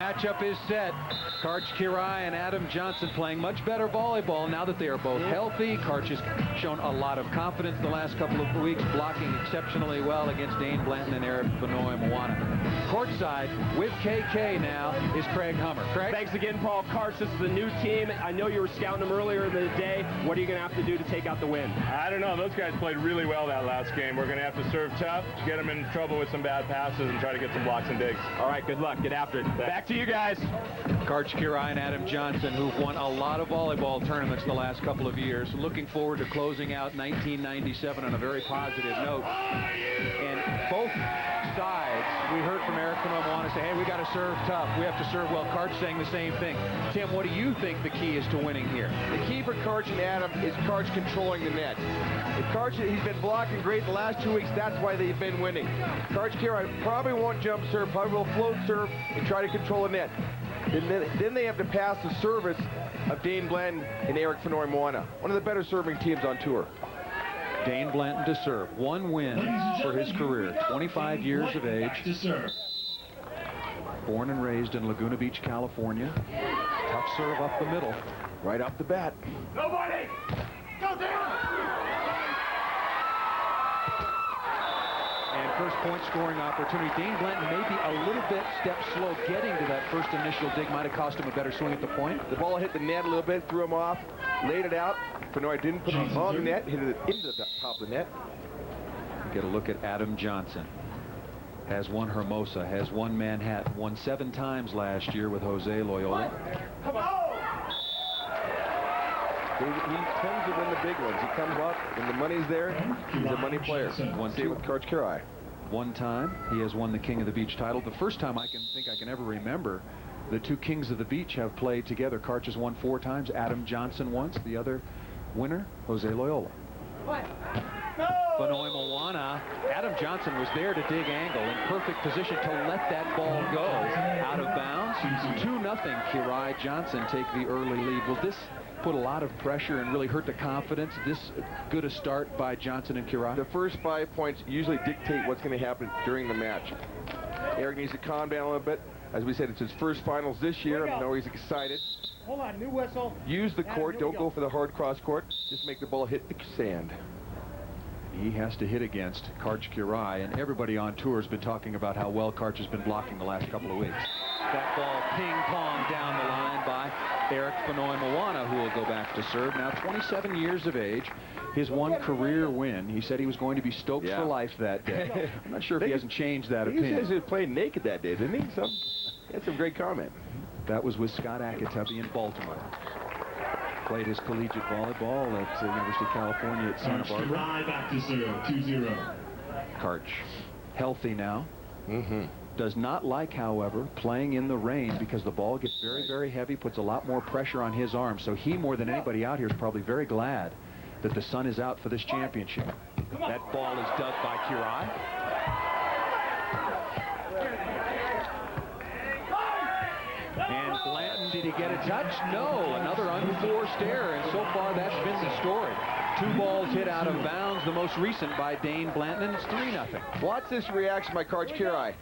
Matchup is set. Karch Kirai and Adam Johnson playing much better volleyball now that they are both healthy. Karch has shown a lot of confidence the last couple of weeks, blocking exceptionally well against Dane Blanton and Eric Fonoi Moana. Courtside with KK now is Craig Hummer. Craig? Thanks again, Paul. Karch, this is a new team. I know you were scouting them earlier in the day. What are you going to have to do to take out the win? I don't know. Those guys played really well that last game. We're going to have to serve tough, get them in trouble with some bad passes, and try to get some blocks and digs. All right, good luck. Get after it. Back to you guys. Karch Kirai and Adam Johnson, who've won a lot of volleyball tournaments the last couple of years, looking forward to closing out 1997 on a very positive note. And both sides, we heard from Eric Fonoi Moana say, hey, we got to serve tough. We have to serve well. Karch saying the same thing. Tim, what do you think the key is to winning here? The key for Karch and Adam is Karch controlling the net. If Karch, he's been blocking great the last 2 weeks. That's why they've been winning. Karch Kirai probably won't jump serve, probably will float serve and try to control the net. Then they have to pass the service of Dane Blanton and Eric Fonoi Moana, one of the better serving teams on tour. Dane Blanton to serve. One win for his career. 25 years of age. Born and raised in Laguna Beach, California. Tough serve up the middle. Right off the bat. Nobody! Go down! And first point scoring opportunity. Dane Blanton may be a little bit step slow getting to that first initial dig. Might have cost him a better swing at the point. The ball hit the net a little bit, threw him off, laid it out. Fonoi didn't put it on the net, hit it into the top of the net. Get a look at Adam Johnson. Has won Hermosa, has won Manhattan, won 7 times last year with Jose Loyola. Come on! He tends to win the big ones. He comes up when the money's there. He's a money player. One Same with Karch Kirai. One time he has won the King of the Beach title. The first time I can ever remember the two Kings of the Beach have played together. Karch has won 4 times. Adam Johnson once. The other winner, Jose Loyola. What? Fonoi Moana. Adam Johnson was there to dig angle, in perfect position to let that ball go out of bounds. 2-0. Kirai Johnson take the early lead. Will this put a lot of pressure and really hurt the confidence? This good a start by Johnson and Kirai? The first 5 points usually dictate what's going to happen during the match. Eric needs to calm down a little bit. As we said, it's his first finals this year. I know he's excited. Hold on, new whistle. Use the court. Don't go for the hard cross court. Just make the ball hit the sand. He has to hit against Karch Kirai, and everybody on tour has been talking about how well Karch has been blocking the last couple of weeks. That ball ping-pong down the line by Eric Fonoi Moana, who will go back to serve. Now 27 years of age, his one career win. He said he was going to be stoked for life that day. I'm not sure if he hasn't changed that opinion. He says he was playing naked that day, didn't he? He had some great comment. That was with Scott Akatubby in Baltimore. Played his collegiate volleyball at University of California at Santa Barbara. Back to serve, 2-0. Karch, healthy now. Does not like, however, playing in the rain because the ball gets very, very heavy, puts a lot more pressure on his arm. So he, more than anybody out here, is probably very glad that the sun is out for this championship. That ball is dug by Kirai. And Blanton, did he get a touch? No, another unforced error, and so far that's been the story. 2 balls hit out of bounds, the most recent by Dane Blanton, and it's 3-0. Watch this reaction by Karch Kirai.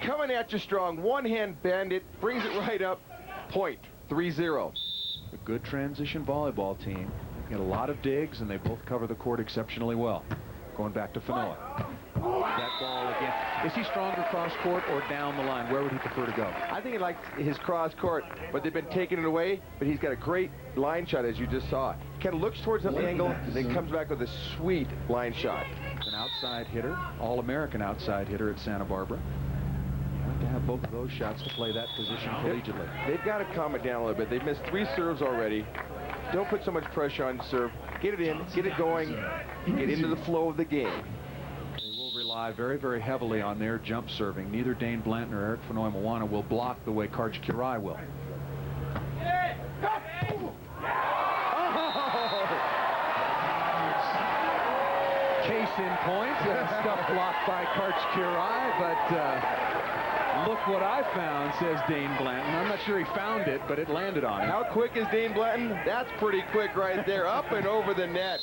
Coming at you strong, one-hand bandit, brings it right up, point, 3-0. A good transition volleyball team. They get a lot of digs, and they both cover the court exceptionally well. Going back to Fonoi. That ball again. Is he stronger cross court or down the line? Where would he prefer to go? I think he likes his cross court, but they've been taking it away. But he's got a great line shot, as you just saw. He kind of looks towards the angle, and then comes back with a sweet line shot. An outside hitter, All-American outside hitter at Santa Barbara. You have to have both of those shots to play that position collegiately. They've got to calm it down a little bit. They've missed 3 serves already. Don't put so much pressure on serve. Get it in, get it going, get into the flow of the game. They will rely very, very heavily on their jump serving. Neither Dane Blanton or Eric Fonoi Moana will block the way Karch Kirai will. Case in point, stuff blocked by Karch Kirai, but look what I found, says Dane Blanton. I'm not sure he found it, but it landed on him. How quick is Dane Blanton? That's pretty quick right there, up and over the net.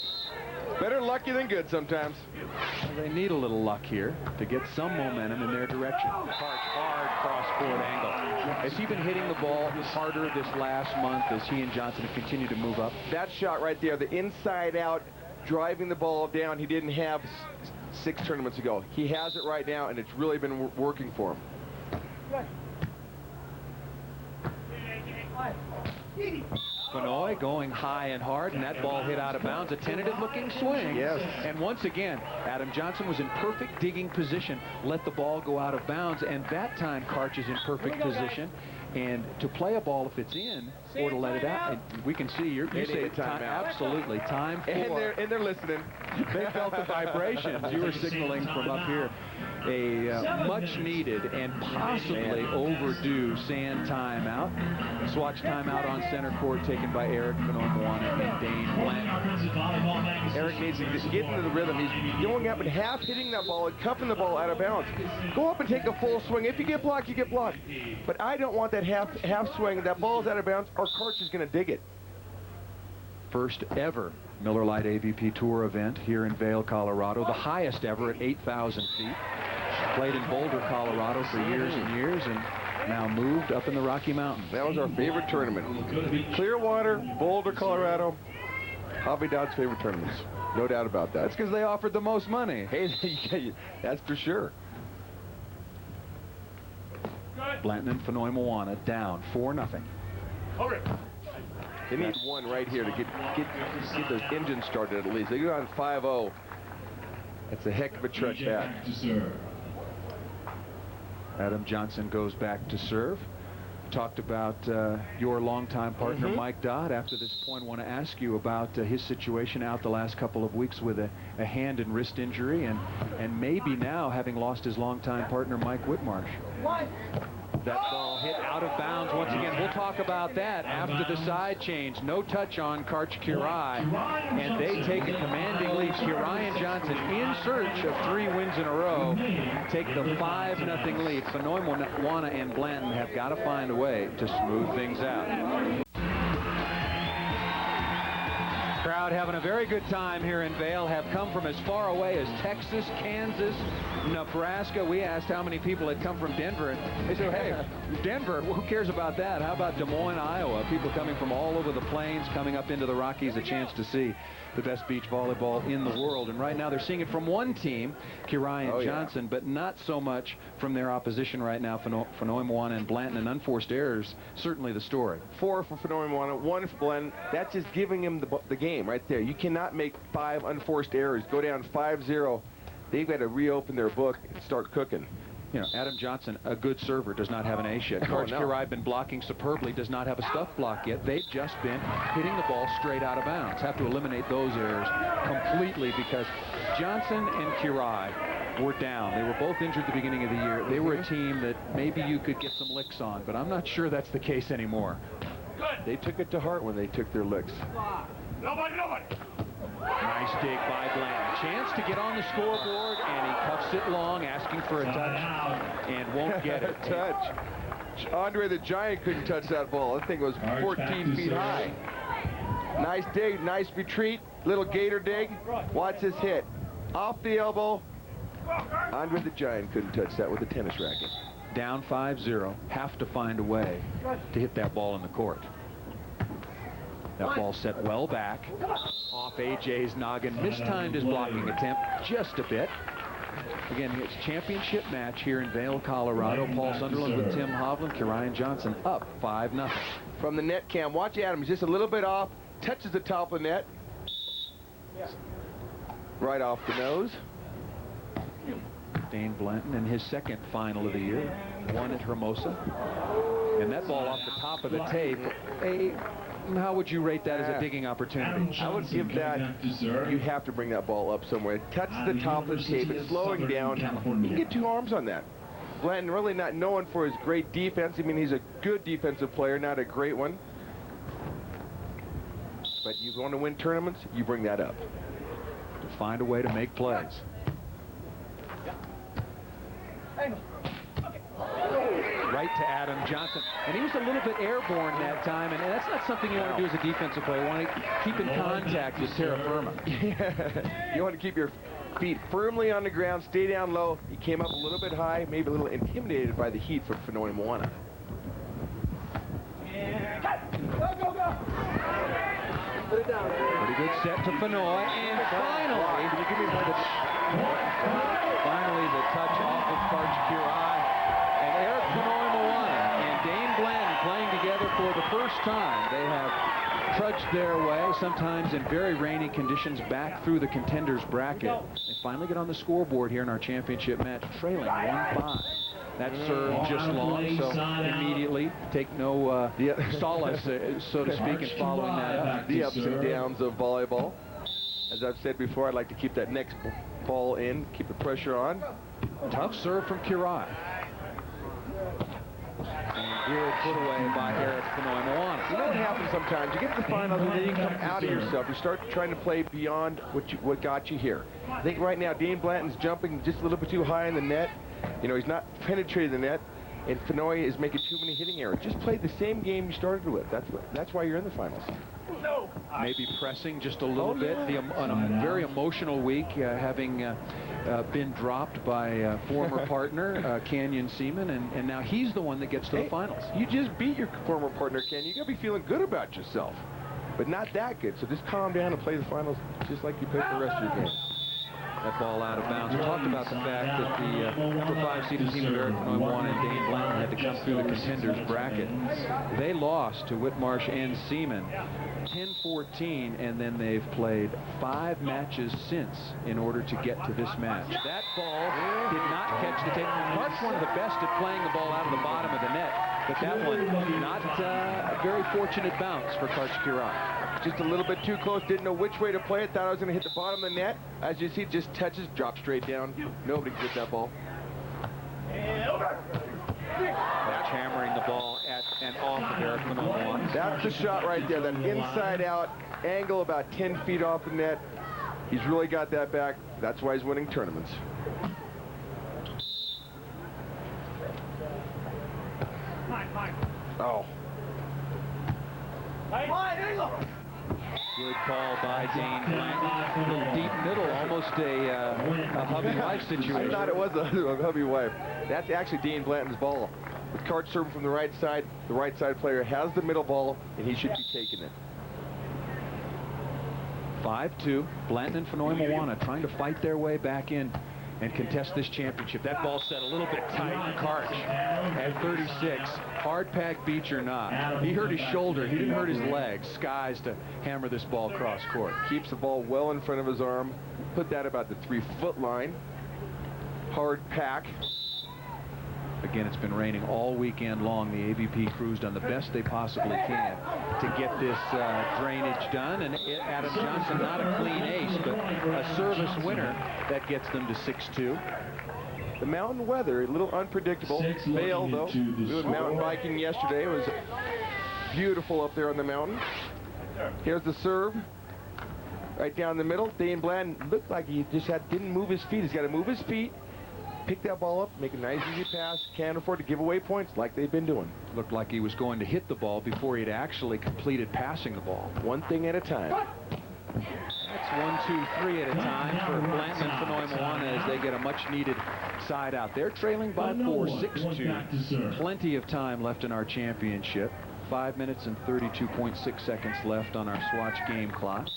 Better lucky than good sometimes. Well, they need a little luck here to get some momentum in their direction. Karch, hard cross-court angle. Has he been hitting the ball harder this last month as he and Johnson have continued to move up? That shot right there, the inside out, driving the ball down, he didn't have 6 tournaments ago. He has it right now, and it's really been working for him. Fonoi going high and hard, and that ball hit out of bounds. A tentative-looking swing. Yes. And once again, Adam Johnson was in perfect digging position, let the ball go out of bounds, and that time Karch is in perfect position. And to play a ball if it's in, or to let it out, and we can see you say time, absolutely time for. And they're listening. They felt the vibrations. You were signaling from up here a much-needed and possibly overdue sand timeout. Swatch timeout on center court taken by Eric Fonoi and Dane Blanton. Eric needs to get into the rhythm. He's going up and half hitting that ball and cuffing the ball out of bounds. Go up and take a full swing. If you get blocked, you get blocked. But I don't want that half swing. That ball's out of bounds, or Karch is going to dig it. First ever Miller Lite AVP Tour event here in Vail, Colorado. The highest ever at 8,000 feet. Played in Boulder, Colorado for years and years, and now moved up in the Rocky Mountains. That was our favorite tournament. Clearwater, Boulder, Colorado. Hobby Dodd's favorite tournaments. No doubt about that. That's because they offered the most money. Hey, that's for sure. Blanton and Fonoi down 4-0. They need one right here to get those engines started at least. They go on 5-0. That's a heck of a trudge back. Adam Johnson goes back to serve. Talked about your longtime partner, Mike Dodd. After this point, I want to ask you about his situation out the last couple of weeks with a hand and wrist injury, and maybe now having lost his longtime partner, Mike Whitmarsh. That ball hit out of bounds once again. We'll talk about that after the side change. No touch on Karch Kirai, and they take a commanding lead. Kirai and Johnson in search of 3 wins in a row take the 5-0 lead. Fonoi and Blanton have got to find a way to smooth things out. Crowd having a very good time here in Vail, have come from as far away as Texas, Kansas, Nebraska. We asked how many people had come from Denver, and they said, hey, Denver, who cares about that? How about Des Moines, Iowa? People coming from all over the plains, coming up into the Rockies, a chance to see the best beach volleyball in the world. And right now they're seeing it from one team, Kirai and Johnson, but not so much from their opposition right now, Fonoi and Blanton, and unforced errors, certainly the story. 4 for Fonoi, 1 for Blanton. That's just giving him the game right there. You cannot make 5 unforced errors. Go down 5-0. They've got to reopen their book and start cooking. You know, Adam Johnson, a good server, does not have an ace yet. Karch Kirai been blocking superbly, does not have a stuff block yet. They've just been hitting the ball straight out of bounds. Have to eliminate those errors completely because Johnson and Kirai were down. They were both injured at the beginning of the year. They were a team that maybe you could get some licks on, but I'm not sure that's the case anymore. They took it to heart when they took their licks. Nobody. Nice dig by Blanton. Chance to get on the scoreboard, and he cuffs it long, asking for a touch, and won't get it. Touch. Andre the Giant couldn't touch that ball. That thing was 14 feet high. Nice dig, nice retreat, little gator dig. Watch this hit. Off the elbow. Andre the Giant couldn't touch that with a tennis racket. Down 5-0, have to find a way to hit that ball in the court. That ball set well back, off AJ's noggin, mistimed his blocking attempt just a bit. Again, it's a championship match here in Vail, Colorado. Paul Sunderland with Tim Hovland, Kirai and Johnson up 5-0. From the net cam, watch Adams, just a little bit off, touches the top of the net. Right off the nose. Dane Blanton in his second final of the year, won at Hermosa. And that ball off the top of the tape, how would you rate that as a digging opportunity? I would give that, you have to bring that ball up somewhere. It touches the top of the tape, it's slowing down. You can get 2 arms on that. Blanton really not known for his great defense. I mean, he's a good defensive player, not a great one. But you want to win tournaments, you bring that up. To find a way to make plays. Right right to Adam Johnson. And he was a little bit airborne that time, and that's not something you want to do as a defensive player. You want to keep in contact with terra firma. Yeah. You want to keep your feet firmly on the ground, stay down low. He came up a little bit high, maybe a little intimidated by the heat from Fonoi Moana. Pretty good set to Fonoi, and finally, finally the touch off of Karch Kirai, and Eric Fonoi Moana and Dane Blanton playing together for the first time. They have trudged their way, sometimes in very rainy conditions, back through the contenders bracket. They finally get on the scoreboard here in our championship match, trailing 1-5. That serve just long, so immediately take no solace, so to speak, in following that up. The ups and downs of volleyball. As I've said before, I'd like to keep that next ball in, keep the pressure on. Tough serve from Kirai. And good put away by Eric Fonoi Moana. You know what happens sometimes? You get to the finals and then you come out of yourself. You start trying to play beyond what got you here. I think right now Dane Blanton's jumping just a little bit too high in the net. You know, he's not penetrating the net, and Fonoi is making too many hitting errors. Just play the same game you started with. That's why you're in the finals. Maybe pressing just a little bit. On a very emotional week, having been dropped by former partner Canyon Seaman, and now he's the one that gets to the finals. You just beat your former partner, Canyon. You got to be feeling good about yourself, but not that good. So just calm down and play the finals just like you played the rest of your game. That ball out of bounds. We talked about the fact that the number 5 seeded team of Eric Fonoi Moana and Dane Blanton had to come through the contenders bracket. They lost to Whitmarsh and Seaman 10-14, and then they've played 5 matches since in order to get to this match. That ball did not catch the tape. Karch's one of the best at playing the ball out of the bottom of the net, but that one not a very fortunate bounce for Karch Kirai. Just a little bit too close, didn't know which way to play it, thought I was going to hit the bottom of the net. As you see, just touches, drops straight down. Nobody can get that ball. That's hammering the ball at and off of Eric Fonoi Moana. That's the shot right there, that inside out angle about 10 feet off the net. He's really got that back. That's why he's winning tournaments. Oh. Good call by Dane Blanton. A little deep middle, almost a hubby-wife situation. I thought it was a hubby-wife. That's actually Dane Blanton's ball. With Karch serving from the right side player has the middle ball, and he should be taking it. 5-2. Blanton and Fonoi Moana trying to fight their way back in and contest this championship. That ball set a little bit tight. Karch at 36. Hard pack beach or not. He hurt his shoulder. He didn't hurt his legs. Skies to hammer this ball cross court. Keeps the ball well in front of his arm. Put that about the 3-foot line. Hard pack. Again, it's been raining all weekend long. The AVP crew's done the best they possibly can to get this drainage done. And Adam Johnson, not a clean ace, but a service winner that gets them to 6-2. The mountain weather, a little unpredictable. Vail, though. We went mountain biking yesterday. It was beautiful up there on the mountain. Here's the serve. Right down the middle. Dane Blanton looked like he just didn't move his feet. He's got to move his feet. Pick that ball up, make a nice easy pass. Can't afford to give away points like they've been doing. Looked like he was going to hit the ball before he'd actually completed passing the ball. One thing at a time. That's 1, 2, 3 at a time for Blanton and Fonoi Moana as they get a much-needed side out. They're trailing by 4, 6-2. Plenty of time left in our championship. 5 minutes and 32.6 seconds left on our Swatch game clock.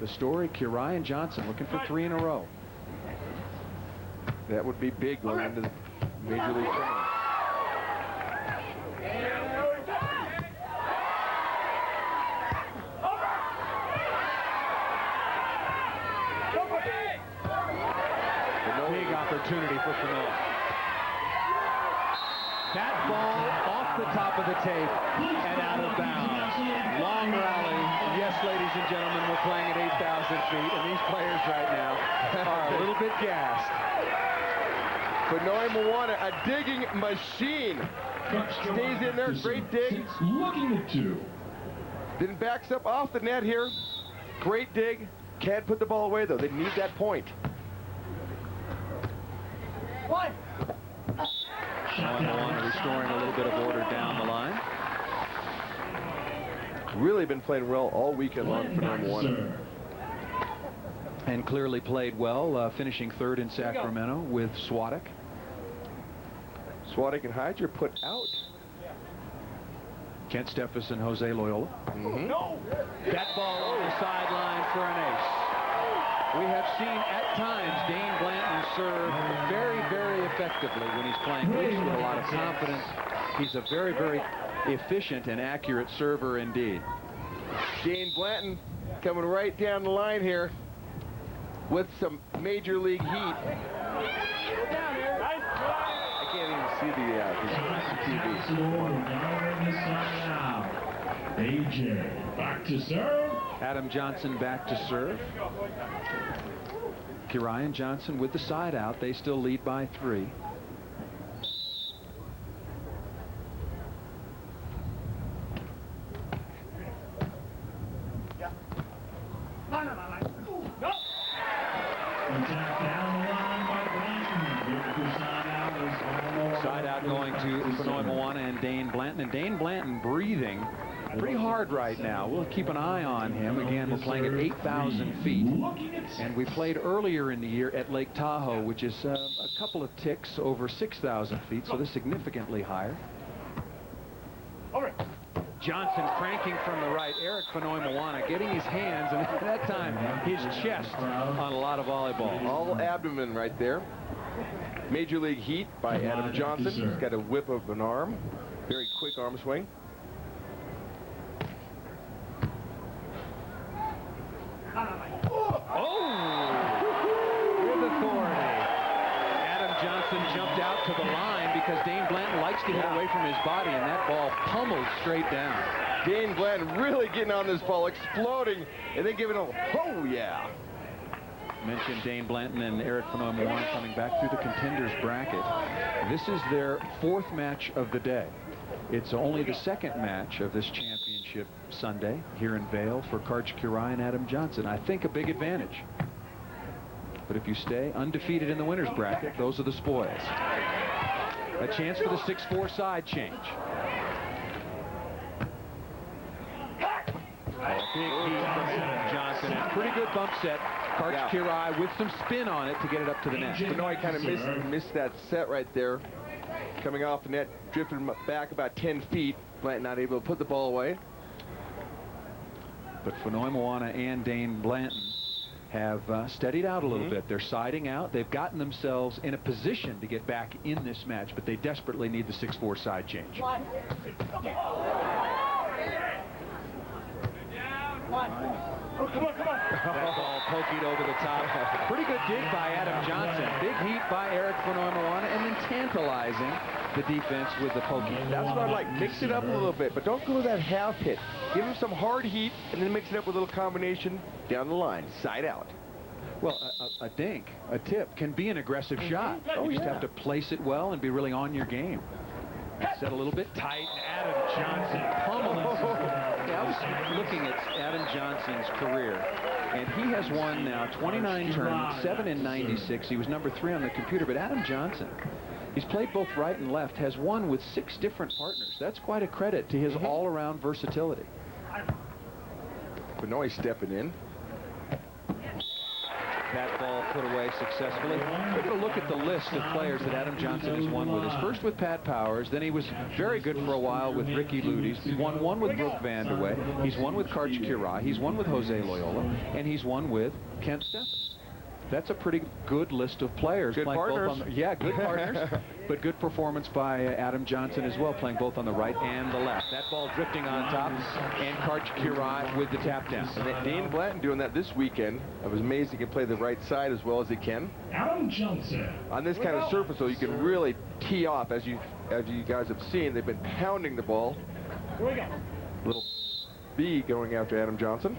The story, Kirai and Johnson looking for 3 in a row. That would be big going into the Major League Tournament. Big opportunity for Fonoi. That ball off the top of the tape and out of bounds. Long rally. Yes, ladies and gentlemen, we're playing at 8,000 feet, and these players right now are a little bit gassed. Fonoi Moana, a digging machine. Stays in there, great dig. Looking at 2. Then backs up off the net here. Great dig. Can't put the ball away, though. They need that point. Moana restoring a little bit of order down the line. Really been playing well all weekend long for number one. And clearly played well, finishing third in Sacramento with Swadek. Swadek and Hyde are put out. Kent Steffes and Jose Loyola. No. That ball on the sideline for an ace. We have seen at times Dane Blanton serve very, very effectively when he's playing loose with a lot of confidence. He's a very, very efficient and accurate server indeed. Dane Blanton coming right down the line here with some major league heat. I can't even see the TV. AJ back to serve. Adam Johnson back to serve. Kirai and Johnson with the side out. They still lead by 3. Side out going to Fonoi Moana and Dane Blanton. And Dane Blanton breathing pretty hard right now. We'll keep an eye on him. Again, we're playing at 8,000 feet. And we played earlier in the year at Lake Tahoe, which is a couple of ticks over 6,000 feet, so they're significantly higher. Johnson cranking from the right. Eric Fonoi Moana getting his hands, and at that time, his chest on a lot of volleyball. All abdomen right there. Major league heat by Adam Johnson. He's got a whip of an arm. Very quick arm swing. With authority. Adam Johnson jumped out to the line because Dane Blanton likes to hit away from his body, and that ball pummeled straight down. Dane Blanton really getting on this ball, exploding, and then giving a, oh yeah. Mentioned Dane Blanton and Eric Fonoi Moana coming back through the contenders bracket. This is their 4th match of the day. It's only the 2nd match of this championship Sunday here in Vail for Karch Kirai and Adam Johnson. I think a big advantage. But if you stay undefeated in the winners bracket, those are the spoils. A chance for the 6-4 side change. Big heat from Adam Johnson. And pretty good bump set. Karch Kirai with some spin on it to get it up to the net. Fonoi kind of missed that set right there. Coming off the net, drifting back about 10 feet. Blanton not able to put the ball away. But Fonoi Moana and Dane Blanton have steadied out a little bit. They're siding out. They've gotten themselves in a position to get back in this match, but they desperately need the 6-4 side change. That ball pokied over the top. Pretty good dig by Adam Johnson. Big heat by Eric Fonoi Moana, and then tantalizing the defense with the pokey. That's what I like. Mix it up a little bit, but don't go to that half hit. Give him some hard heat, and then mix it up with a little combination down the line, side out. Well, a dink, a tip, can be an aggressive shot. You just have to place it well and be really on your game. Set a little bit tight, and Adam Johnson pummeling. I was looking at Adam Johnson's career, and he has won now 29 tournaments, 7 in 96. He was number 3 on the computer, but Adam Johnson, he's played both right and left, has won with 6 different partners. That's quite a credit to his all-around versatility. Fonoi stepping in. That ball put away successfully. Take a look at the list of players that Adam Johnson has won with. His first with Pat Powers, then he was very good for a while with Ricky Ludes. He won one with Brooke Vanderway. He's won with Karch Kirai. He's won with Jose Loyola, and he's won with Kent Steffes. That's a pretty good list of players. Good partners. Both on the, yeah, good partners, but good performance by Adam Johnson as well, playing both on the right and the left. That ball drifting on top, and Karch Kirai with the tap down. And Dane Blanton doing that this weekend. I was amazed he can play the right side as well as he can. Adam Johnson. On this kind of surface, though, you can really tee off, as you guys have seen. They've been pounding the ball. Here we go. Little B going after Adam Johnson.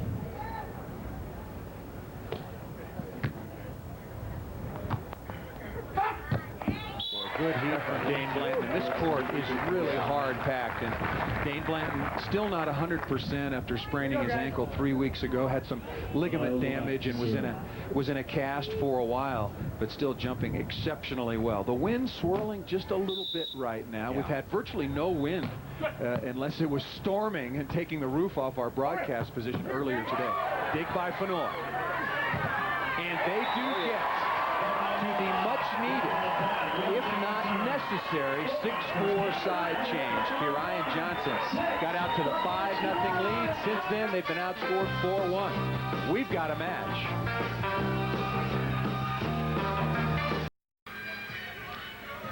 good heat from Dane Blanton. This court is really hard packed, and Dane Blanton still not 100% after spraining his ankle 3 weeks ago. Had some ligament damage and was in a cast for a while, but still jumping exceptionally well. The wind swirling just a little bit right now. We've had virtually no wind unless it was storming and taking the roof off our broadcast position earlier today. Dig by Fonoi. And they do get to the much-needed, if not necessary, 6-4 side change. Kirian Johnson got out to the 5-0 lead. Since then, they've been outscored 4-1. We've got a match.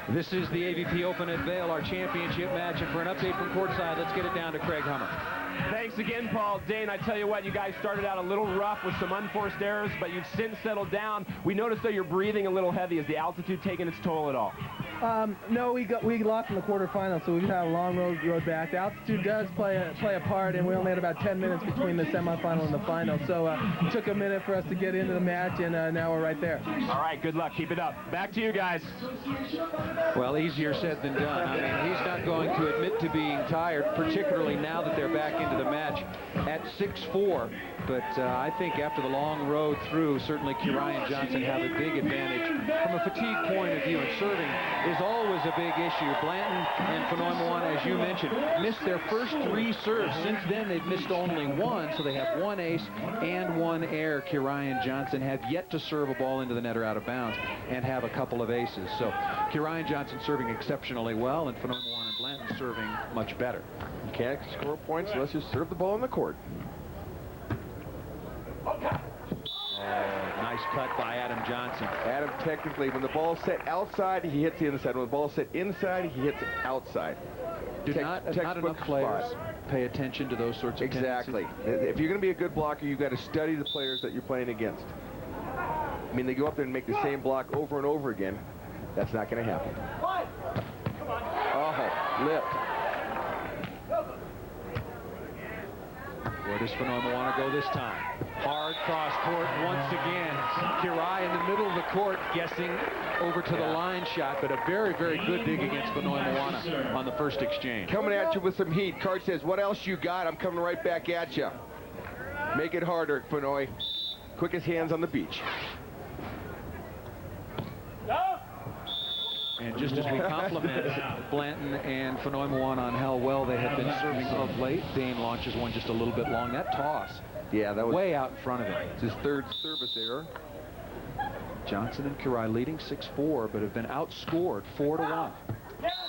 This is the AVP Open at Vail, our championship match. And for an update from courtside, let's get it down to Craig Hummer. Thanks again, Paul. Dane, I tell you what, you guys started out a little rough with some unforced errors, but you've since settled down. We noticed, though, you're breathing a little heavy. Is the altitude taking its toll at all? No, we lost in the quarterfinals, so we've had a long road back. The altitude does play a part, and we only had about 10 minutes between the semifinal and the final. So it took a minute for us to get into the match, and now we're right there. All right, good luck. Keep it up. Back to you guys. Well, easier said than done. I mean, he's not going to admit to being tired, particularly now that they're back into the match at 6-4. But I think after the long road through, certainly Kirian Johnson have a big advantage from a fatigue point of view. And serving is always a big issue. Blanton and Fonoi, as you mentioned, missed their first 3 serves. Since then, they've missed only 1, so they have 1 ace and 1 error. Kirian Johnson have yet to serve a ball into the net or out of bounds and have a couple of aces. So Kirian Johnson serving exceptionally well, and Fonoi and Blanton serving much better. You can't score points unless you serve the ball in the court. Nice cut by Adam Johnson. Adam, technically, when the ball's set outside, he hits the inside. When the ball's set inside, he hits outside. Not enough players pay attention to those sorts of Exactly. tendencies. If you're going to be a good blocker, you've got to study the players that you're playing against. I mean, they go up there and make the same block over and over again. That's not going to happen. Oh, lift. Where does Fonoi want to go this time? Hard cross court once again. Kirai in the middle of the court guessing over to the line shot, but a very, very good dig against Fonoi on the first exchange. Coming at you with some heat. Card says, what else you got? I'm coming right back at you. Make it harder, Fonoi. Quickest hands on the beach. And just as we compliment Blanton and Fonoi on how well they have been serving of late, Dane launches one just a little bit long. That toss, yeah, that was way out in front of him. It's his 3rd service error. Johnson and Kirai leading 6-4, but have been outscored 4-1.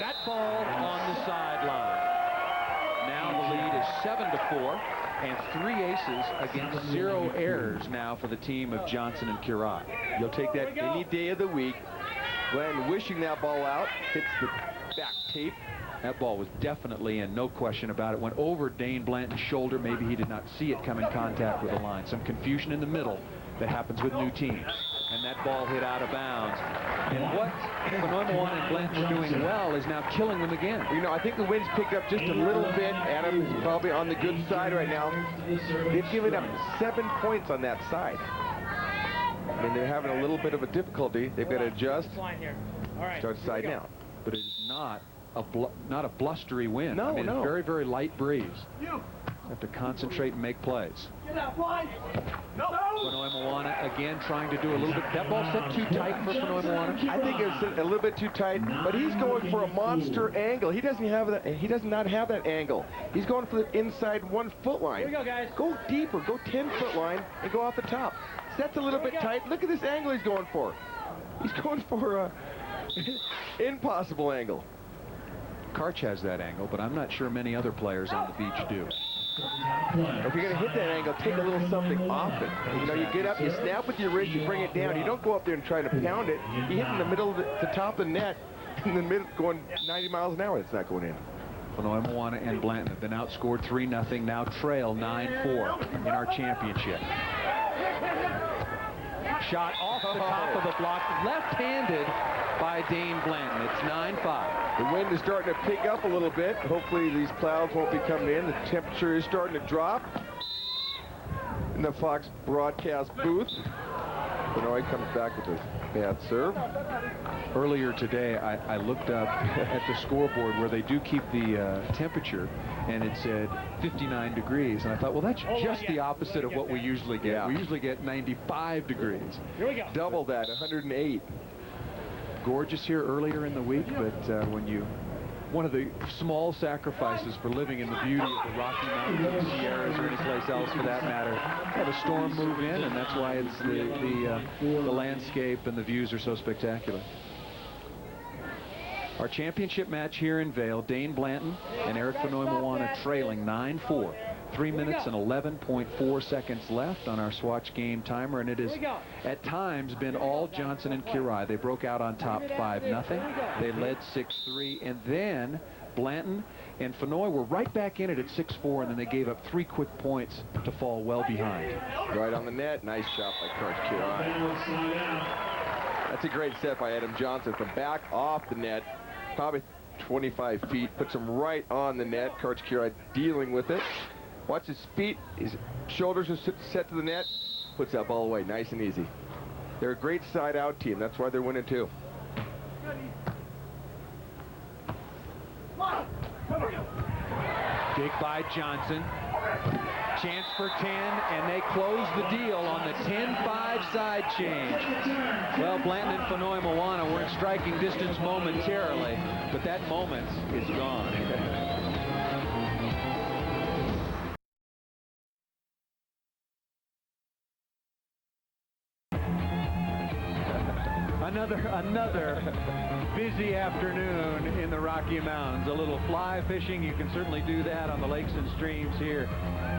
That ball on the sideline. Now the lead is 7-4, and 3 aces against 0 errors now for the team of Johnson and Kirai. You'll take that any day of the week. Blanton wishing that ball out, hits the back tape. That ball was definitely in, no question about it. Went over Dane Blanton's shoulder. Maybe he did not see it come in contact with the line. Some confusion in the middle that happens with new teams. And that ball hit out of bounds. And what Fonoi and Blanton were doing well is now killing them again. You know, I think the wind's picked up just a little bit. Adam is probably on the good side right now. They've given up 7 points on that side. I mean, they're having a little bit of a difficulty. They've got to adjust. Start side now. But it is not a blustery wind. No, I mean, no. Very, very light breeze. Have to concentrate and make plays. Fonoi again trying to do a little bit. That ball set too tight for Fonoi. I think it's a little bit too tight, but he's going for a monster angle. He doesn't have that. He does not have that angle. He's going for the inside 1 foot line. Here we go, guys. Go deeper. Go 10 foot line and go off the top. That's a little bit tight. Look at this angle he's going for. He's going for a impossible angle. Karch has that angle, but I'm not sure many other players on the beach do. If you're going to hit that angle, take a little something off it. You know, you get up, you snap with your wrist, you bring it down. You don't go up there and try to pound it. You hit in the middle of the top of the net, in the middle, going 90 miles an hour. It's not going in. Fonoi and Blanton have been outscored 3-0, now trail 9-4 in our championship. Shot off the top of the block, left-handed by Dane Blanton. It's 9-5. The wind is starting to pick up a little bit. Hopefully these clouds won't be coming in. The temperature is starting to drop in the Fox broadcast booth. Fonoi comes back with this. Bad serve. Earlier today, I looked up at the scoreboard where they do keep the temperature, and it said 59 degrees. And I thought, well, that's just the opposite of what we usually get. Yeah. We usually get 95 degrees. Here we go. Double that, 108. Gorgeous here earlier in the week, but one of the small sacrifices for living in the beauty of the Rocky Mountains, the Sierras, or any place else for that matter, had a storm move in, and that's why it's the landscape and the views are so spectacular. Our championship match here in Vail, Dane Blanton and Eric Fonoi Moana trailing 9-4. 3 minutes and 11.4 seconds left on our Swatch game timer, and it has at times been all Johnson and Kirai. They broke out on top 5-0. They led 6-3, and then Blanton and Fonoi were right back in it at 6-4, and then they gave up 3 quick points to fall well behind. Right on the net. Nice shot by Coach Kirai. That's a great set by Adam Johnson from back off the net, probably 25 feet. Puts him right on the net. Coach Kirai dealing with it. Watch his feet. His shoulders are set to the net. Puts that ball away nice and easy. They're a great side-out team. That's why they're winning, too. Dig by Johnson. Chance for 10, and they close the deal on the 10-5 side change. Well, Blanton and Fonoi Moana were in striking distance momentarily, but that moment is gone. Another busy afternoon in the Rocky Mountains. A little fly fishing. You can certainly do that on the lakes and streams here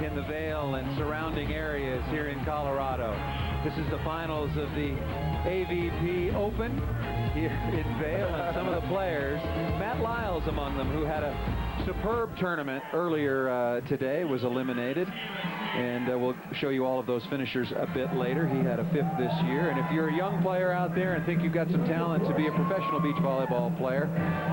in the Vail and surrounding areas here in Colorado. This is the finals of the AVP Open here in Vail, and some of the players, Matt Lyles among them, who had a superb tournament earlier today, was eliminated. And we'll show you all of those finishers a bit later. He had a 5th this year. And if you're a young player out there and think you've got some talent to be a professional beach volleyball player,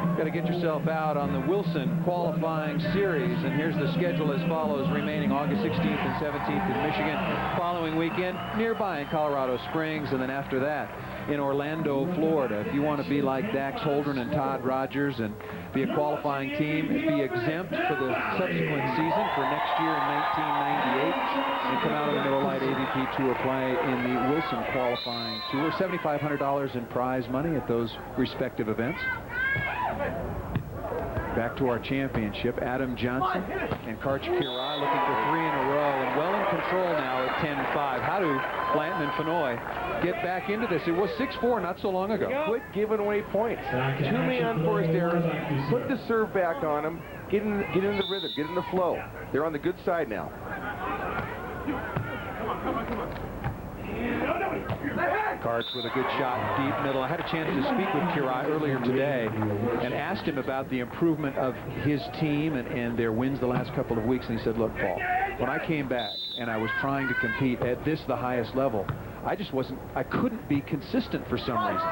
you've got to get yourself out on the Wilson qualifying series. And here's the schedule as follows, remaining August 16th and 17th in Michigan. Following weekend, nearby in Colorado Springs. And then after that, in Orlando, Florida. If you want to be like Dax Holdren and Todd Rogers and be a qualifying team, be exempt for the subsequent season for next year in 1998, and come out on the Miller Lite AVP Tour play in the Wilson qualifying tour. $7,500 in prize money at those respective events. Back to our championship, Adam Johnson and Karch Kirai looking for 3 in a row, and well in control now at 10-5. How do Blanton and Fonoi get back into this? It was 6-4 not so long ago. Quit giving away points. Too many unforced errors. Put the serve back on them. Get in the rhythm. Get in the flow. They're on the good side now. Karch with a good shot deep middle. I had a chance to speak with Kirai earlier today and asked him about the improvement of his team and their wins the last couple of weeks, and he said, look, Paul, when I came back and I was trying to compete at the highest level, I couldn't be consistent for some reason.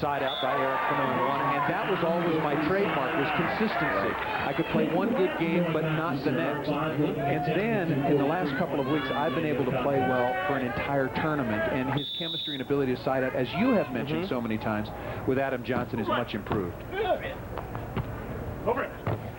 Side out by Eric Fonoi, and that was always my trademark, was consistency. I could play one good game, but not the next. And then, in the last couple of weeks, I've been able to play well for an entire tournament, and his chemistry and ability to side out, as you have mentioned so many times, with Adam Johnson is much improved. Over it.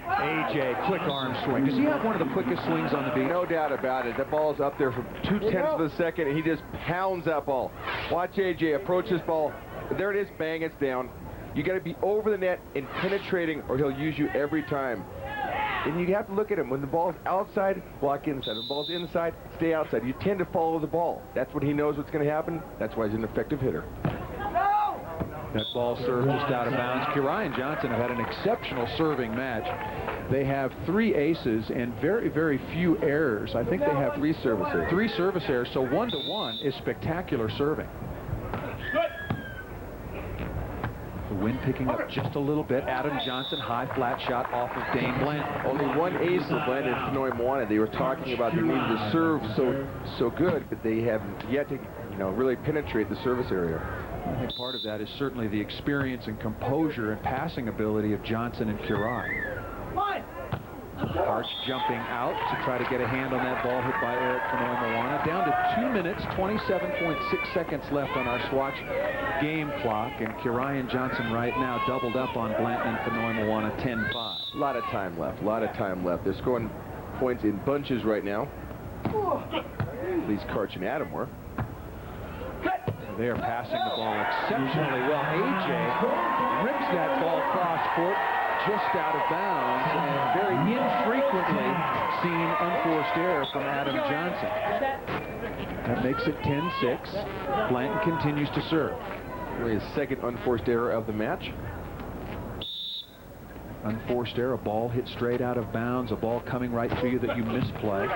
AJ, quick arm swing. Does he have one of the quickest swings on the beach? No doubt about it. That ball's up there for 0.2 of a second, and he just pounds that ball. Watch AJ approach this ball. There it is. Bang, it's down. You got to be over the net and penetrating, or he'll use you every time. And you have to look at him. When the ball's outside, block inside. When the ball's inside, stay outside. You tend to follow the ball. That's what he knows what's going to happen. That's why he's an effective hitter. That ball served just out of bounds. Kirai and Johnson have had an exceptional serving match. They have 3 aces and very, very few errors. I think they have 3 service errors. 3 service errors, so 1-to-1 is spectacular serving. The wind picking up just a little bit. Adam Johnson, high flat shot off of Dane Blanton. Only 1 ace of Blanton and Fonoi Moana. They were talking about they needed to serve so good, but they haven't yet to really penetrate the service area. I think part of that is certainly the experience and composure and passing ability of Johnson and Kirai. Karch Karch jumping out to try to get a hand on that ball hit by Eric Fonoi Moana. Down to 2 minutes, 27.6 seconds left on our Swatch game clock. And Kirai and Johnson right now doubled up on Blanton and Fonoi Moana, 10-5. A lot of time left. A lot of time left. They're scoring points in bunches right now. At least Karch and Adam were. They are passing the ball exceptionally well. AJ rips that ball cross court just out of bounds, and very infrequently seen unforced error from Adam Johnson. That makes it 10-6. Blanton continues to serve. Really his second unforced error of the match. Unforced error, a ball hit straight out of bounds, a ball coming right to you that you misplay.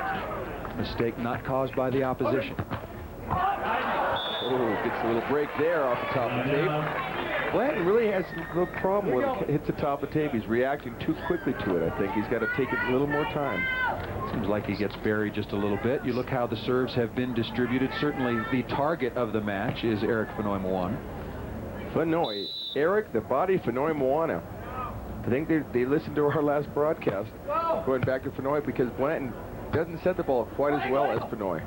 Mistake not caused by the opposition. Oh, gets a little break there off the top of the tape. Blanton really has no problem when it hits the top of the tape. He's reacting too quickly to it. I think he's got to take it a little more time. Seems like he gets buried just a little bit. You look how the serves have been distributed. Certainly the target of the match is Eric Fonoi Moana. Fonoi, Eric the Body Fonoi Moana. I think they listened to our last broadcast going back to Fonoi because Blanton doesn't set the ball quite as well as Fonoi.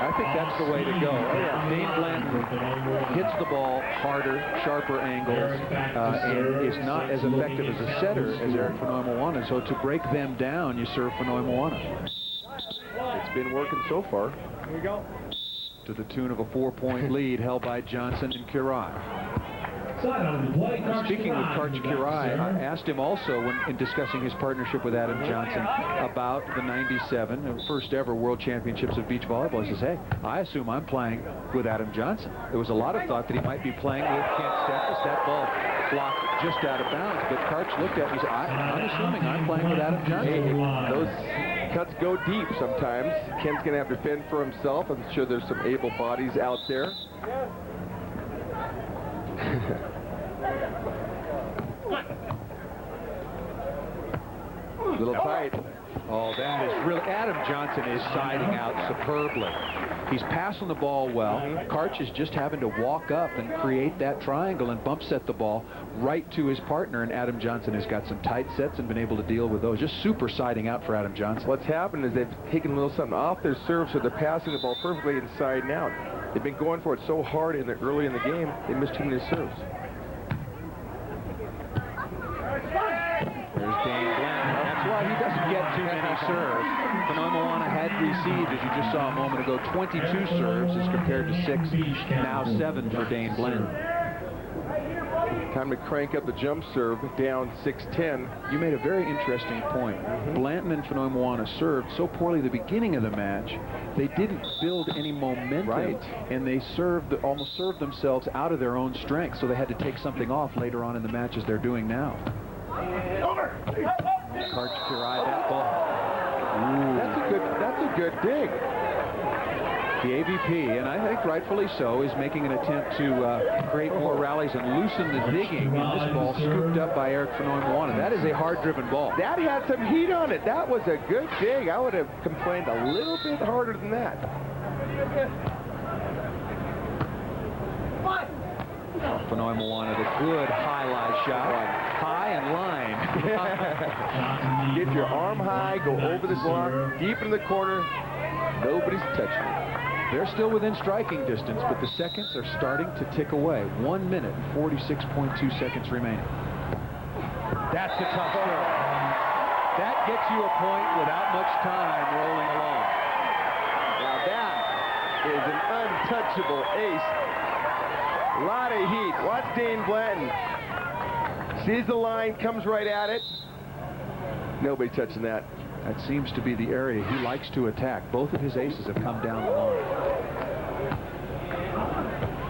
I think that's the way to go. Dane Blanton hits the ball harder, sharper angles, and is not as effective as a setter as Eric Fonoi Moana. So to break them down, you serve Fonoi Moana. It's been working so far. Here we go. To the tune of a 4-point lead held by Johnson and Kirai. Speaking with Karch Kirai, I asked him also in discussing his partnership with Adam Johnson about the 97 first ever World Championships of Beach Volleyball. He says, hey, I assume I'm playing with Adam Johnson. There was a lot of thought that he might be playing with Kent Steffes. That ball blocked just out of bounds, but Karch looked at me and said, I'm assuming I'm playing with Adam Johnson. Hey, those cuts go deep sometimes. Kent's going to have to fend for himself. I'm sure there's some able bodies out there. Little tight. Oh, that is really... Adam Johnson is siding out superbly. He's passing the ball well. Karch is just having to walk up and create that triangle and bump set the ball right to his partner, and Adam Johnson has got some tight sets and been able to deal with those. Just super siding out for Adam Johnson. What's happened is they've taken a little something off their serve, so they're passing the ball perfectly inside and out. They've been going for it so hard early in the game, they missed too many serves. There's Dane Blanton. That's why he doesn't get too many serves. Fonoi Moana had received, as you just saw a moment ago, 22 serves as compared to 6, now 7 for Dane Blanton. Time to crank up the jump serve, down 6-10. You made a very interesting point. Blanton and Fonoi Moana served so poorly at the beginning of the match, they didn't build any momentum, and they almost served themselves out of their own strength, so they had to take something off later on in the match as they're doing now. Karch Kirai, that ball. Ooh. That's a good dig. The AVP, and I think rightfully so, is making an attempt to create more rallies and loosen the digging. And this ball scooped up by Eric Fonoi Moana. That is a hard-driven ball. That had some heat on it. That was a good dig. I would have complained a little bit harder than that. Fonoi Moana, the good high-lie shot. High and line. Get your arm high, go over the block, deep in the corner. Nobody's touching it. They're still within striking distance, but the seconds are starting to tick away. 1 minute and 46.2 seconds remaining. That's a tough serve. That gets you a point without much time rolling along. Now that is an untouchable ace. A lot of heat. Watch Dane Blanton. Sees the line, comes right at it. Nobody touching that. That seems to be the area he likes to attack. Both of his aces have come down the line.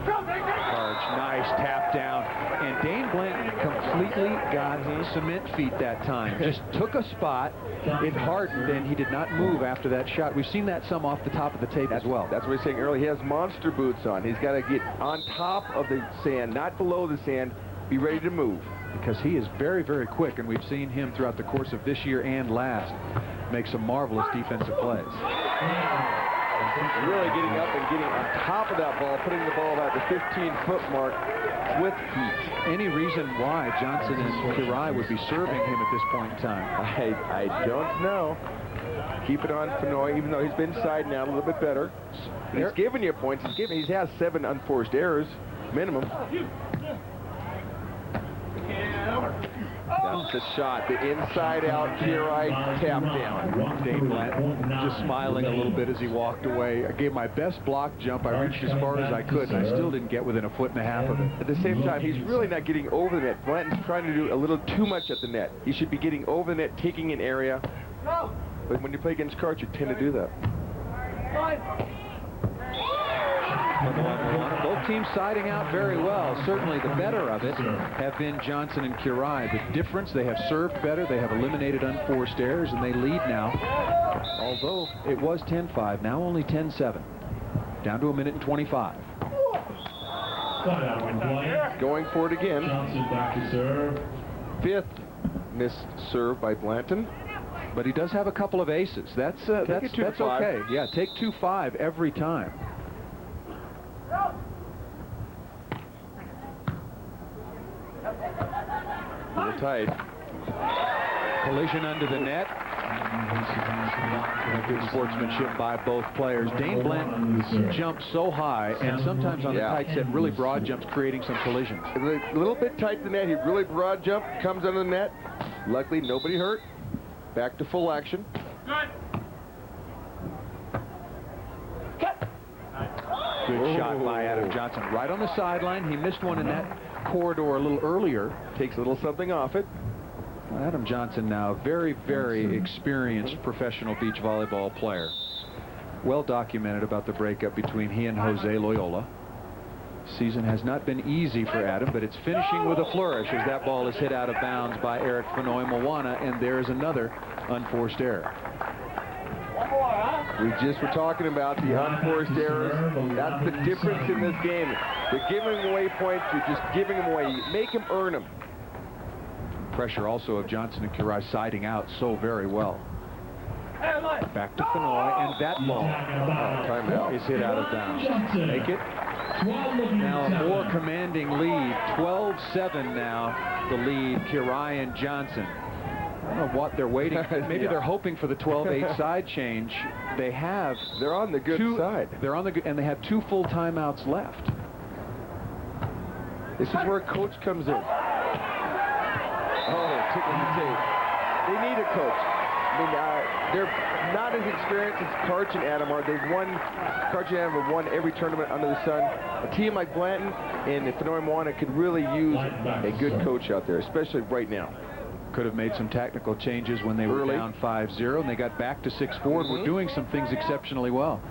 Karch, nice tap down. And Dane Blanton completely got cement feet that time. Just took a spot, it hardened, and he did not move after that shot. We've seen that some off the top of the tape as well. That's what he's saying earlier. He has monster boots on. He's got to get on top of the sand, not below the sand. Be ready to move. Because he is very, very quick, and we've seen him throughout the course of this year and last make some marvelous defensive plays. Really getting up and getting on top of that ball, putting the ball at the 15-foot mark with heat. Any reason why Johnson and Kirai would be serving him at this point in time? I don't know. Keep it on Fonoi, even though he's been siding out a little bit better. But he's giving you points. He has 7 unforced errors, minimum. That's the shot. The inside-out Kirai tap down. Dane Blanton just smiling a little bit as he walked away. I gave my best block jump. I reached as far as I could, and I still didn't get within 1.5 feet of it. At the same time, he's really not getting over the net. Blanton's trying to do a little too much at the net. He should be getting over the net, taking an area. But when you play against Karch, you tend to do that. Both teams siding out very well. Certainly the better of it have been Johnson and Kirai. The difference, they have served better, they have eliminated unforced errors, and they lead now. Although it was 10-5, now only 10-7. Down to 1:25. Going for it again. Johnson back to serve. 5th missed serve by Blanton. But he does have a couple of aces. That's okay. Yeah, take 2-5 every time. A little tight. Collision under the net. Good sportsmanship by both players. Dane Blanton jumps so high, and sometimes on the tight set, really broad jumps, creating some collisions. A little bit tight the net. He really broad jump, comes under the net. Luckily, nobody hurt. Back to full action. Good shot by Adam Johnson. Right on the sideline. He missed one in that corridor a little earlier. Takes a little something off it. Adam Johnson now, very, very experienced professional beach volleyball player. Well documented about the breakup between he and Jose Loyola. Season has not been easy for Adam, but it's finishing with a flourish as that ball is hit out of bounds by Eric Fonoi Moana, and there's another unforced error. We just were talking about the unforced errors. That's the difference in this game. They're giving away points. You're just giving them away. You make them earn them. Pressure also of Johnson and Kirai siding out so very well. Back to Fonoi, and that ball timeout is hit out of bounds. Make it. Now a more commanding lead. 12-7 now, the lead, Kirai and Johnson. I don't know what they're waiting. Maybe they're hoping for the 12-8 side change. They have. They're on the good side. They're on the good, and they have 2 full timeouts left. This is where coach comes in. Oh, tickling the tape. They need a coach. I mean, they're not as experienced as Karch and Adam are. They've won. Karch and Adam have won every tournament under the sun. A team like Blanton and Fonoi Moana could really use a good coach out there, especially right now. Could have made some tactical changes when they were down 5-0, and they got back to 6-4 and were doing some things exceptionally well.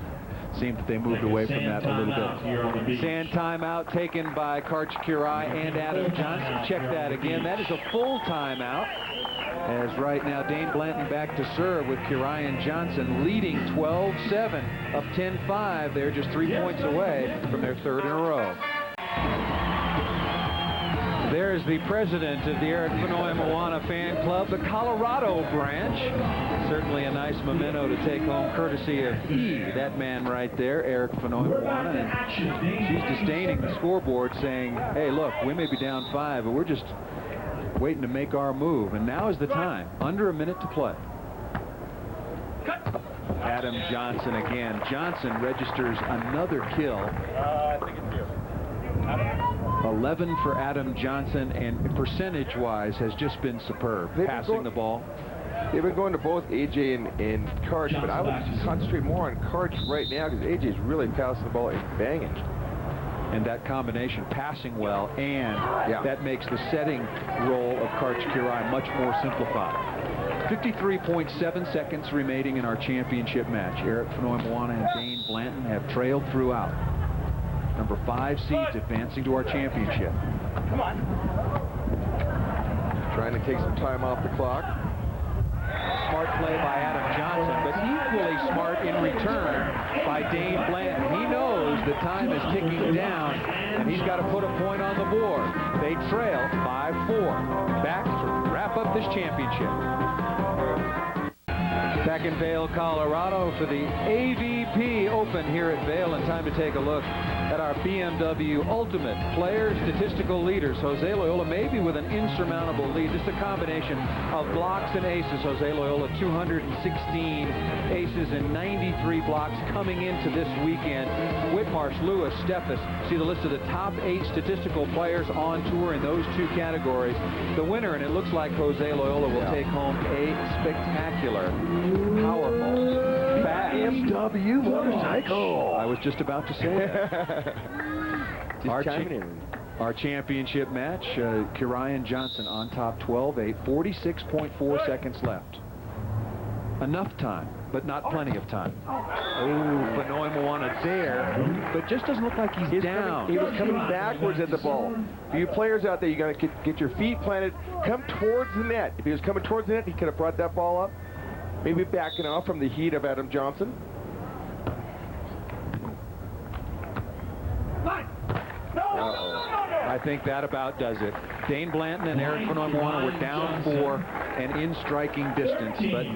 Seemed that they moved away from that a little bit. Sand timeout taken by Karch Kirai and Adam Johnson. Check that again. That is a full timeout. As right now, Dane Blanton back to serve with Kirai and Johnson leading 12-7, up 10-5. They're just 3 points away from their 3rd in a row. There's the president of the Eric Fonoi Moana fan club, the Colorado branch. Certainly a nice memento to take home, courtesy of that man right there, Eric Fonoi Moana. And she's disdaining the scoreboard, saying, hey, look, we may be down 5, but we're just waiting to make our move. And now is the time. Under a minute to play. Adam Johnson again. Johnson registers another kill. I think it's you. 11 for Adam Johnson, and percentage-wise has just been superb. Passing the ball. They've been going to both AJ and Karch, but I would concentrate more on Karch right now because AJ is really passing the ball and banging. And that combination, passing well, and that makes the setting role of Karch Kirai much more simplified. 53.7 seconds remaining in our championship match. Eric Fonoi Moana and Dane Blanton have trailed throughout. Number 5 seeds advancing to our championship. Come on. Trying to take some time off the clock. Smart play by Adam Johnson, but equally smart in return by Dane Blanton. He knows the time is ticking down, and he's got to put a point on the board. They trail 5-4. Back to wrap up this championship. Back in Vail, Colorado for the AVP Open here at Vail, and time to take a look at our BMW Ultimate Player Statistical Leaders. Jose Loyola maybe with an insurmountable lead. Just a combination of blocks and aces. Jose Loyola 216 aces and 93 blocks coming into this weekend. Whitmarsh, Lewis, Steffes. See the list of the top 8 statistical players on tour in those 2 categories. The winner, and it looks like Jose Loyola will take home a spectacular, powerful, fast BMW motorcycle. I was just about to say that. Our championship match, Kirian Johnson on top 12-8, 46.4 seconds left. Enough time, but not plenty of time. Oh, Fonoi Moana there, but just doesn't look like he's down. He was coming backwards at the ball. For you players out there, you got to get your feet planted, come towards the net. If he was coming towards the net, he could have brought that ball up. Maybe backing off from the heat of Adam Johnson. I think that about does it. Dane Blanton and Eric Fonoi Moana were down 4 and in striking distance, but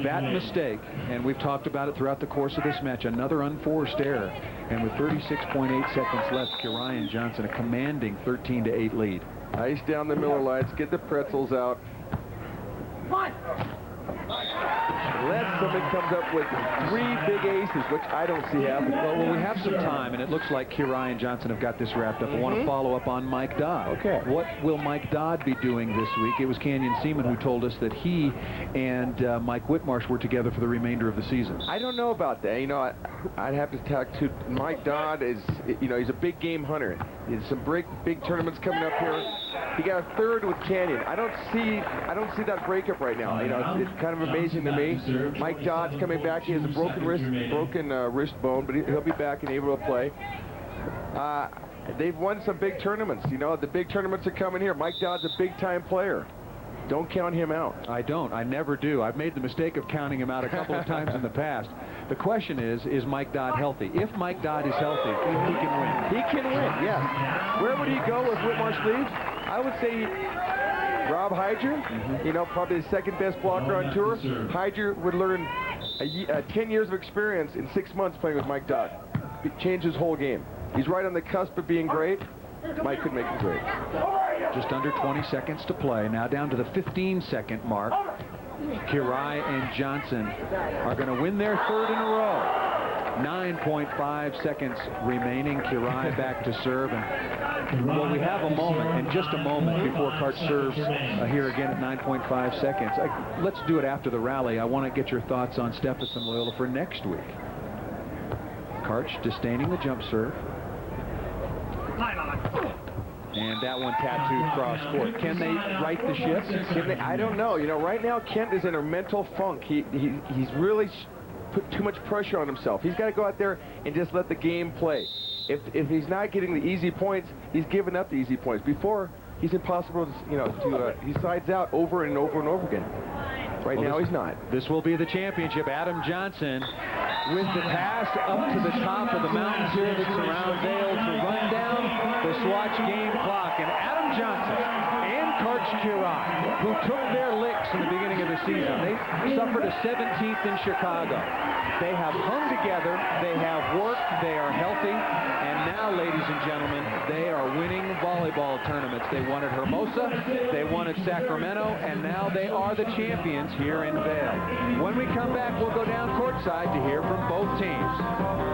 that mistake, and we've talked about it throughout the course of this match, another unforced error, and with 36.8 seconds left, Kirian Johnson a commanding 13-8 lead. Ice down the Miller Lights, get the pretzels out. Unless somebody comes up with 3 big aces, which I don't see happening. Well, we have some time, and it looks like Kirian Johnson have got this wrapped up. I want to follow up on Mike Dodd. Okay. What will Mike Dodd be doing this week? It was Canyon Seaman who told us that he and Mike Whitmarsh were together for the remainder of the season. I don't know about that. You know, I'd have to talk to Mike Dodd. He's a big game hunter. There's some big tournaments coming up here. He got a 3rd with Canyon. I don't see that breakup right now. You know, it's kind of amazing to me. Mike Dodd's coming back. He has a broken wrist bone, but he'll be back and able to play. They've won some big tournaments. You know, the big tournaments are coming here. Mike Dodd's a big-time player. Don't count him out. I don't. I never do. I've made the mistake of counting him out a couple of times in the past. The question is Mike Dodd healthy? If Mike Dodd is healthy, he can win. He can win, yes. Where would he go if Whitmarsh leaves? I would say Rob Hyger, you know, probably the 2nd best blocker on tour. Hyger would learn 10 years of experience in 6 months playing with Mike Dodd. Change his whole game. He's right on the cusp of being great. Mike could make him great. Just under 20 seconds to play. Now down to the 15-second mark. Kirian and Johnson are going to win their 3rd in a row. 9.5 seconds remaining. Kirian back to serve. And, well, we have a moment, and just a moment before Karch serves here again at 9.5 seconds. Let's do it after the rally. I want to get your thoughts on Steffes and Loyola for next week. Karch disdaining the jump serve. And that one tattooed cross court. Can they right the ship? I don't know. You know, right now Kent is in a mental funk. He's really put too much pressure on himself. He's got to go out there and just let the game play. If he's not getting the easy points, he's giving up the easy points. Before, he's impossible to, he sides out over and over and over again. Right now, he's not. This will be the championship. Adam Johnson with the pass up to the top of the mountains here that surround Vail to run down the Swatch game clock. And Adam Johnson and Karch Kirian, who took their licks in the beginning of the season, they suffered a 17th in Chicago. They have hung together, they have worked, they are healthy, and now, ladies and gentlemen, they are winning volleyball tournaments. They won at Hermosa, they won at Sacramento, and now they are the champions here in Vail. When we come back, we'll go down courtside to hear from both teams.